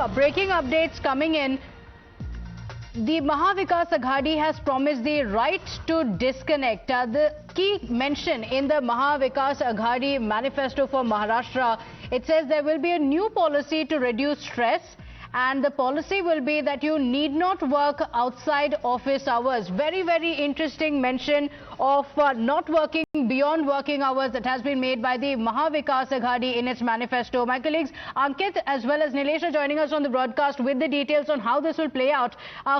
breaking updates coming in. The Maha Vikas Aghadi has promised the right to disconnect. The key mention in the Maha Vikas Aghadi Manifesto for Maharashtra, it says there will be a new policy to reduce stress. And the policy will be that you need not work outside office hours. Very, very interesting mention of not working beyond working hours that has been made by the Maha Vikas Aghadi in its manifesto. My colleagues Ankit as well as Nilesh are joining us on the broadcast with the details on how this will play out.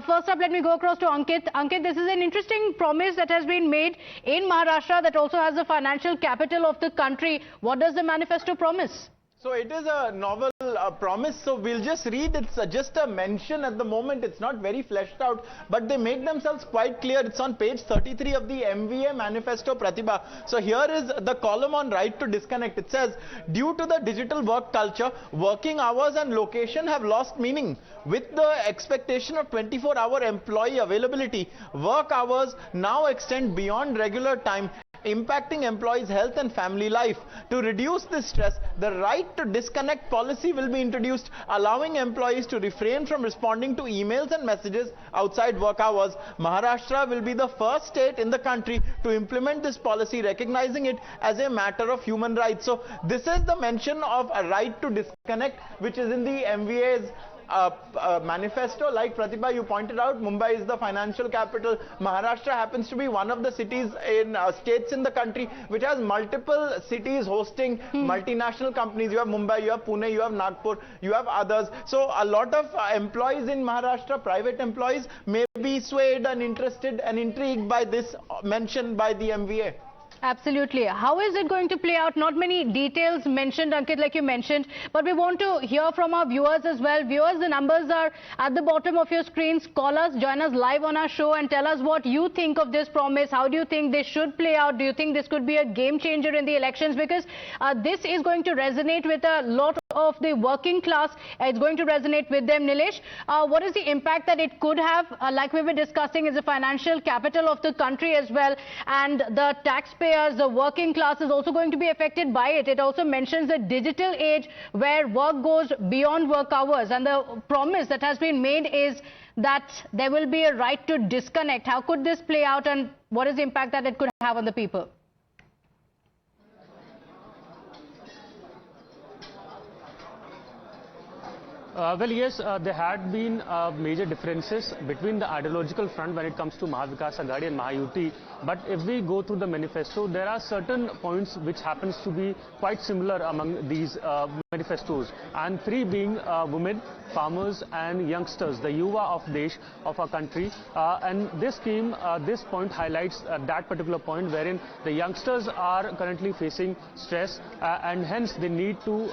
First up, let me go across to Ankit. Ankit, this is an interesting promise that has been made in Maharashtra that also has the financial capital of the country. What does the manifesto promise? So it is a novel promise, so we'll just read. It's just a mention at the moment. It's not very fleshed out, but they make themselves quite clear. It's on page 33 of the MVA Manifesto Pratibha. So here is the column on right to disconnect. It says, due to the digital work culture, working hours and location have lost meaning. With the expectation of 24-hour employee availability, work hours now extend beyond regular time, impacting employees' health and family life. To reduce this stress, the right to disconnect policy will be introduced, allowing employees to refrain from responding to emails and messages outside work hours. Maharashtra will be the first state in the country to implement this policy, recognizing it as a matter of human rights. So this is the mention of a right to disconnect, which is in the MVA's manifesto. Like Pratibha, you pointed out, Mumbai is the financial capital. Maharashtra happens to be one of the cities in states in the country which has multiple cities hosting multinational companies. You have Mumbai, you have Pune, you have Nagpur, you have others. So a lot of employees in Maharashtra, private employees, may be swayed and interested and intrigued by this mention by the MVA. Absolutely. How is it going to play out? Not many details mentioned, Ankit, like you mentioned, but we want to hear from our viewers as well. Viewers, the numbers are at the bottom of your screens. Call us, join us live on our show and tell us what you think of this promise. How do you think this should play out? Do you think this could be a game changer in the elections? Because this is going to resonate with a lot of the working class. It's going to resonate with them. Nilesh, what is the impact that it could have? Like we were discussing, is the financial capital of the country as well, and the taxpayers, the working class is also going to be affected by it. It also mentions the digital age where work goes beyond work hours, and the promise that has been made is that there will be a right to disconnect. How could this play out, and what is the impact that it could have on the people? Well, yes, there had been major differences between the ideological front when it comes to Maha Vikas Aghadi and Maha Yuti. But if we go through the manifesto, there are certain points which happens to be quite similar among these manifestos. And three being women, farmers and youngsters, the Yuva of Desh, of our country. And this scheme, this point highlights that particular point wherein the youngsters are currently facing stress and hence they need to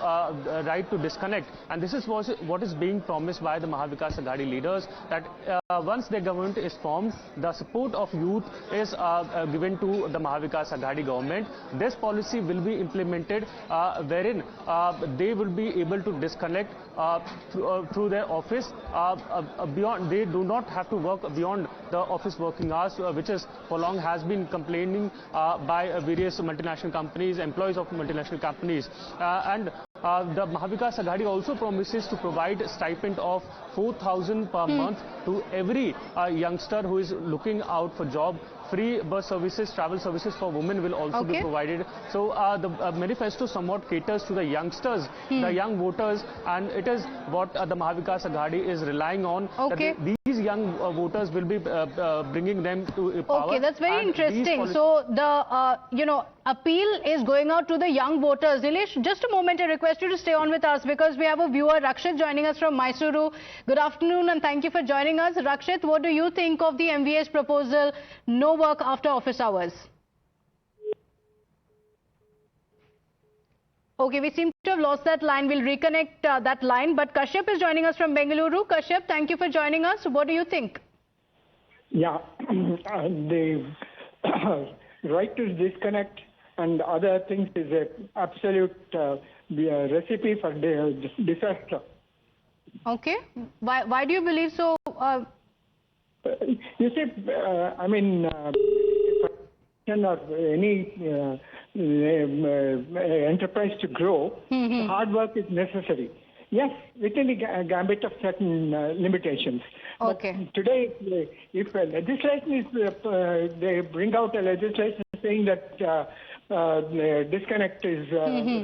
right to disconnect. And this is what is being promised by the Maha Vikas Aghadi leaders, that once their government is formed, the support of youth is given to the Maha Vikas Aghadi government. This policy will be implemented wherein they will be able to disconnect through their office beyond. They do not have to work beyond the office working hours, which is for long has been complaining by various multinational companies, employees of multinational companies. The Maha Vikas Aghadi also promises to provide a stipend of 4,000 per month to every youngster who is looking out for job. Free bus services, travel services for women will also be provided. So the manifesto somewhat caters to the youngsters, the young voters, and it is what the Maha Vikas Aghadi is relying on. That these young voters will be bringing them to power. Okay, that's very interesting. So the appeal is going out to the young voters. Nilesh, just a moment, I request you to stay on with us because we have a viewer, Rakshit, joining us from Mysuru. Good afternoon and thank you for joining us. Rakshit, what do you think of the MVA's proposal, no work after office hours? Okay, we seem to have lost that line. We'll reconnect that line. But Kashyap is joining us from Bengaluru. Kashyap, thank you for joining us. What do you think? Yeah, the right to disconnect and other things is an absolute recipe for disaster. Okay. Why do you believe so? You see, I mean, if or any enterprise to grow, hard work is necessary. yes, within the gambit of certain limitations. Okay. But today, if legislation is, they bring out a legislation saying that disconnect is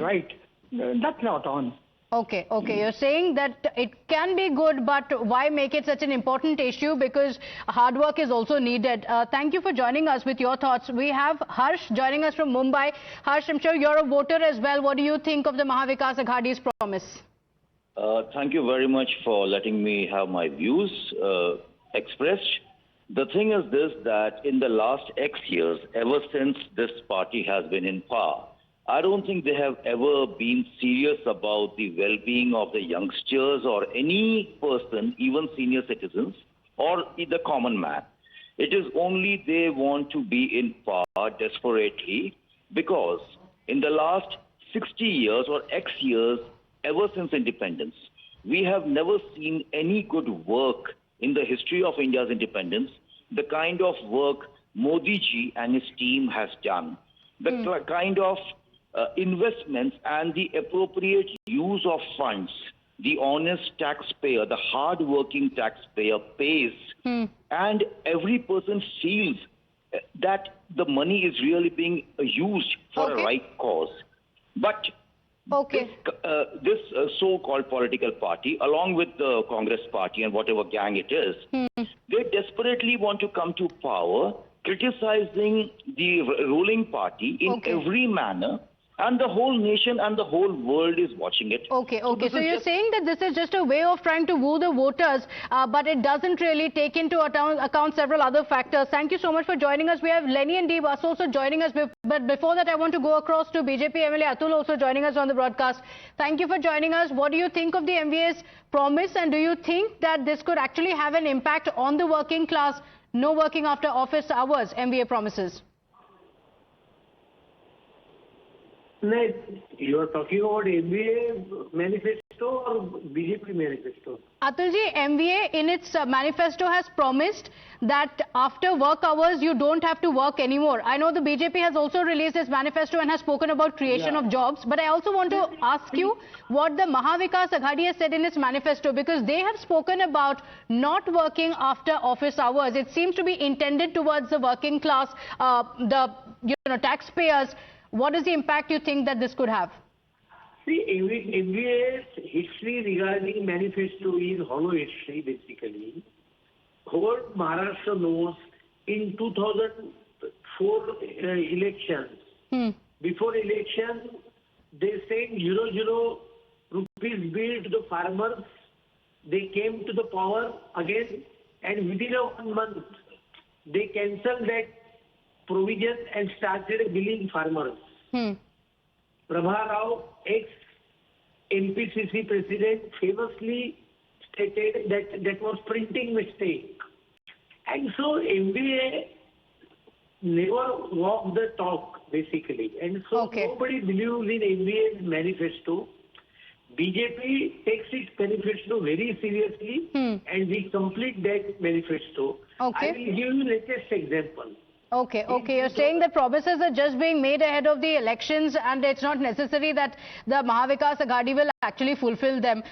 right, that's not on. Okay, okay. You're saying that it can be good, but why make it such an important issue? Because hard work is also needed. Thank you for joining us with your thoughts. We have Harsh joining us from Mumbai. Harsh, I'm sure you're a voter as well. What do you think of the Maha Vikas Aghadi's promise? Thank you very much for letting me have my views expressed. The thing is this, that in the last X years, ever since this party has been in power, I don't think they have ever been serious about the well-being of the youngsters or any person, even senior citizens, or the common man. It is only they want to be in power desperately, because in the last 60 years or X years, ever since independence, we have never seen any good work in the history of India's independence, the kind of work Modi ji and his team has done, the kind of investments and the appropriate use of funds the honest taxpayer, the hard-working taxpayer pays, and every person feels that the money is really being used for a right cause. But this so-called political party, along with the Congress party and whatever gang it is, they desperately want to come to power, criticizing the ruling party in every manner, and the whole nation and the whole world is watching it. Okay. So you're saying that this is just a way of trying to woo the voters, but it doesn't really take into account several other factors. Thank you so much for joining us. We have Lenny and Deep also joining us. But before that, I want to go across to BJP MLA Atul also joining us on the broadcast. Thank you for joining us. What do you think of the MVA's promise, and do you think that this could actually have an impact on the working class? No working after office hours, MVA promises. You are talking about MVA manifesto or BJP manifesto? Atulji, MVA in its manifesto has promised that after work hours you don't have to work anymore. I know the BJP has also released its manifesto and has spoken about creation of jobs, but I also want to ask you what the Maha Vikas Aghadi has said in its manifesto, because they have spoken about not working after office hours. It seems to be intended towards the working class, the taxpayers. What is the impact you think that this could have? See, MVA's history regarding manifesto is hollow history, basically. Whole Maharashtra knows in 2004 elections, before election, they said 0 rupees bill to the farmers. They came to the power again, and within 1 month, they cancelled that provision and started billing farmers. Prabha Rao, ex-MPCC president, famously stated that that was printing mistake. And so MVA never walked the talk, basically. And so nobody believes in MVA's manifesto. BJP takes its manifesto very seriously, and we complete that manifesto. I will give you the latest example. Okay. You're saying that promises are just being made ahead of the elections, and it's not necessary that the Maha Vikas Aghadi will actually fulfill them.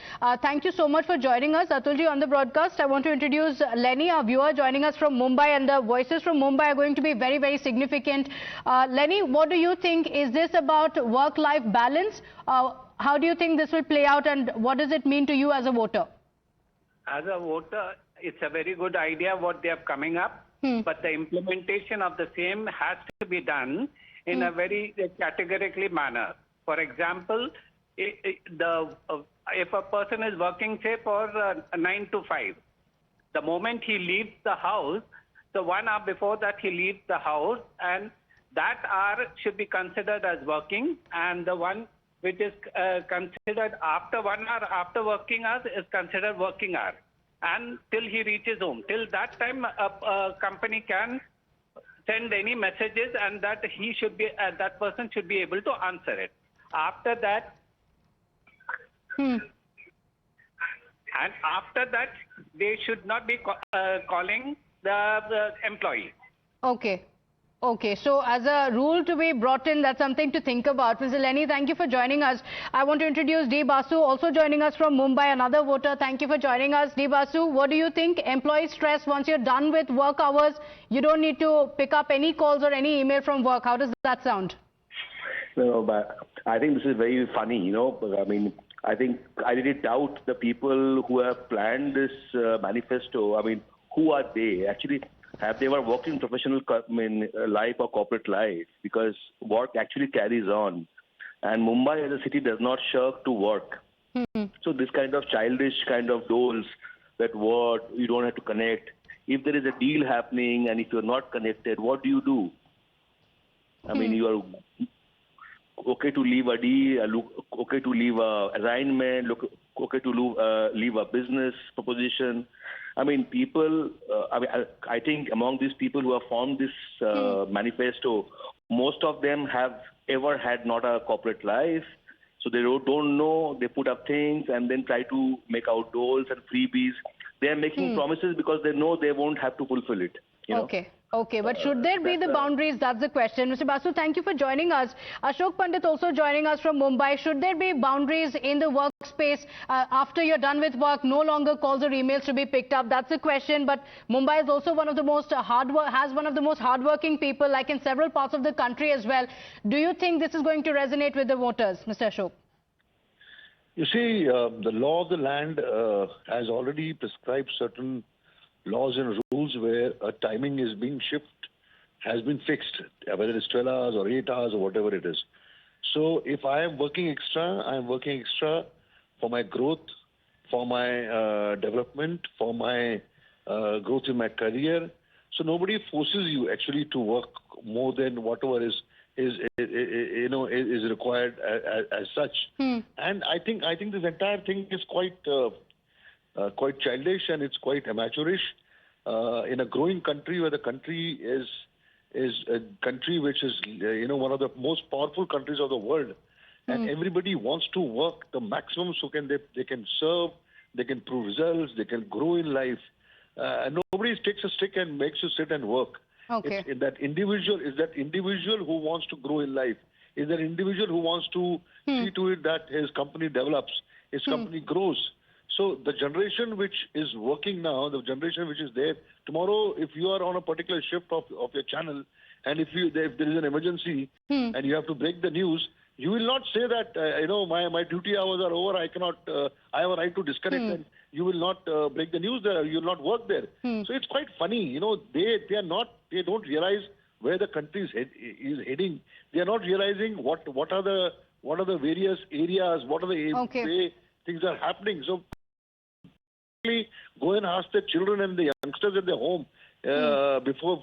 Thank you so much for joining us, Atulji, on the broadcast. I want to introduce Lenny, our viewer, joining us from Mumbai, and the voices from Mumbai are going to be very, very significant. Lenny, what do you think? Is this about work-life balance? How do you think this will play out, and what does it mean to you as a voter? As a voter, it's a very good idea what they are coming up. But the implementation of the same has to be done in a very categorically manner. For example, if a person is working, say, for 9 to 5, the moment he leaves the house, the 1 hour before that he leaves the house, and that hour should be considered as working, and the one which is considered after 1 hour after working hours is considered working hour. And till he reaches home, till that time, a company can send any messages, and that he should be, that person should be able to answer it. After that, and after that, they should not be calling the employee. Okay. Okay, so as a rule to be brought in, that's something to think about. Mr. Lenny, thank you for joining us. I want to introduce D. Basu, also joining us from Mumbai, another voter. Thank you for joining us. D. Basu, what do you think? Employee stress, once you're done with work hours, you don't need to pick up any calls or any email from work. How does that sound? No, but I think this is very funny, you know. I mean, I think I really doubt the people who have planned this manifesto. I mean, who are they? Actually, have they ever worked in professional life or corporate life? Because work actually carries on. And Mumbai as a city does not shirk to work. So this kind of childish kind of doles that what you don't have to connect. If there is a deal happening and if you're not connected, what do you do? I mean, you are okay to leave a deal, okay to leave a assignment, okay to leave a business proposition. I mean, people, I think among these people who have formed this manifesto, most of them have ever had not a corporate life. So they don't know, they put up things and then try to make out doles and freebies. They are making promises because they know they won't have to fulfill it. You know? Okay, but should there be the boundaries? That's the question. Mr. Basu, thank you for joining us. Ashok Pandit also joining us from Mumbai. Should there be boundaries in the workspace after you're done with work? No longer calls or emails to be picked up. That's the question. But Mumbai is also one of the most hardworking people, like in several parts of the country as well. Do you think this is going to resonate with the voters, Mr. Ashok? You see, the law of the land has already prescribed certain laws and rules where a timing is being has been fixed, whether it's 12 hours or 8 hours or whatever it is. So if I am working extra, I am working extra for my growth, for my development, for my growth in my career. So nobody forces you actually to work more than whatever is required as such. And I think this entire thing is quite childish and it's quite amateurish in a growing country where the country is a country which is one of the most powerful countries of the world, and everybody wants to work the maximum so they can serve, they can prove results, they can grow in life. And nobody takes a stick and makes you sit and work. Okay. It's that individual who wants to grow in life, is that individual who wants to see to it that his company develops, his company grows. So the generation which is working now, the generation which is there, tomorrow if you are on a particular shift of your channel and if there is an emergency and you have to break the news, you will not say that, my duty hours are over, I cannot, I have a right to disconnect and you will not break the news there, you will not work there. So it's quite funny, they don't realize where the country is heading. They are not realizing what are the various areas, what are the way things are happening. So go and ask the children and the youngsters at their home before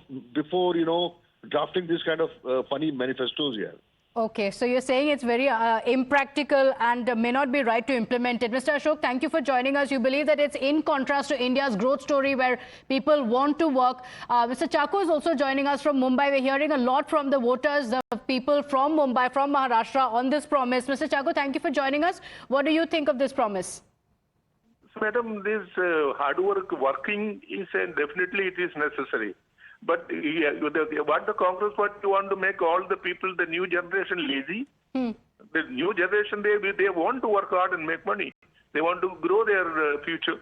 drafting this kind of funny manifestos here. Okay, so you're saying it's very impractical and may not be right to implement it. Mr. Ashok, thank you for joining us. You believe that it's in contrast to India's growth story where people want to work. Mr. Chako is also joining us from Mumbai. We're hearing a lot from the voters, the people from Mumbai, from Maharashtra on this promise. Mr. Chako, thank you for joining us. What do you think of this promise? So, madam, this hard working is definitely it is necessary. But what the Congress Party want to make all the people, the new generation, lazy. The new generation, they want to work hard and make money. They want to grow their future.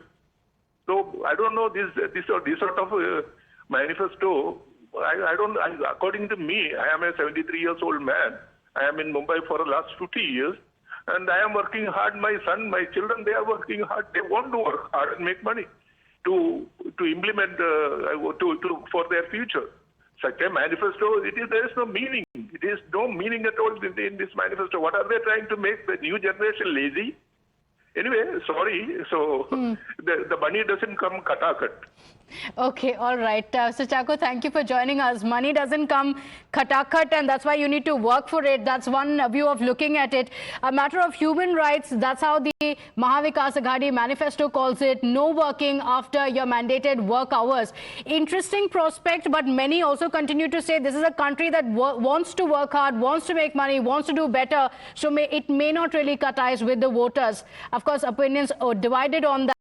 So I don't know this sort of manifesto. According to me, I am a 73 years old man. I am in Mumbai for the last 50 years. And I am working hard. My son, my children, they are working hard. They want to work hard and make money to implement for their future. Such a manifesto, there is no meaning. It is no meaning at all in this manifesto. What are they trying to make the new generation lazy? Anyway, sorry. So the money doesn't come katakat. Okay, all right. So Chako, thank you for joining us. Money doesn't come katakat and that's why you need to work for it. That's one view of looking at it. A matter of human rights, that's how the Maha Vikas Aghadi manifesto calls it. No working after your mandated work hours. Interesting prospect, but many also continue to say this is a country that wants to work hard, wants to make money, wants to do better. So it may not really cut ties with the voters. Of course, opinions are divided on that.